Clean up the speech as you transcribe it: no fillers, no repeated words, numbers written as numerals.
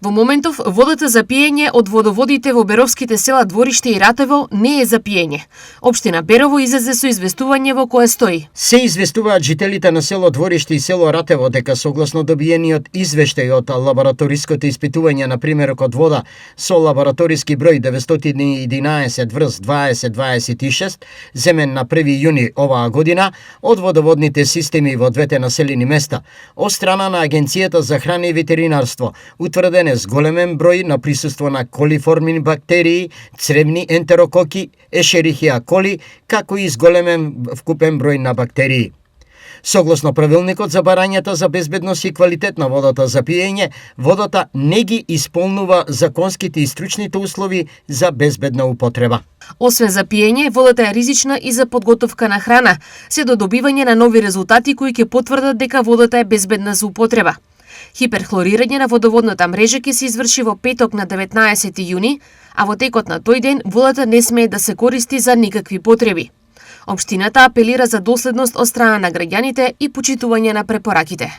Во моментов, водата за пиење од водоводите во беровските села Двориште и Ратево не е за пиење. Општина Берово излезе со известување во кое стои: се известуваат жителите на село Двориште и село Ратево дека согласно добиениот извештај од лабораториското испитување на примерокот вода со лабораториски број 911/2026, земен на 1 јуни оваа година од водоводните системи во двете населени места, од страна на Агенцијата за храна и ветеринарство, утврден с големен број на присуство на колиформни бактерии, цревни ентерококи, ешерихија коли, како и зголемен вкупен број на бактерии. Согласно правилникот за барањата за безбедност и квалитет на водата за пиење, водата не ги исполнува законските и стручните услови за безбедна употреба. Освен за пиење, водата е ризична и за подготовка на храна, се до добивање на нови резултати кои ќе потврдат дека водата е безбедна за употреба. Хиперхлорирање на водоводната мрежа ќе се изврши во петок на 19 јуни, а во текот на тој ден водата не смее да се користи за никакви потреби. Општината апелира за доследност од страна на граѓаните и почитување на препораките.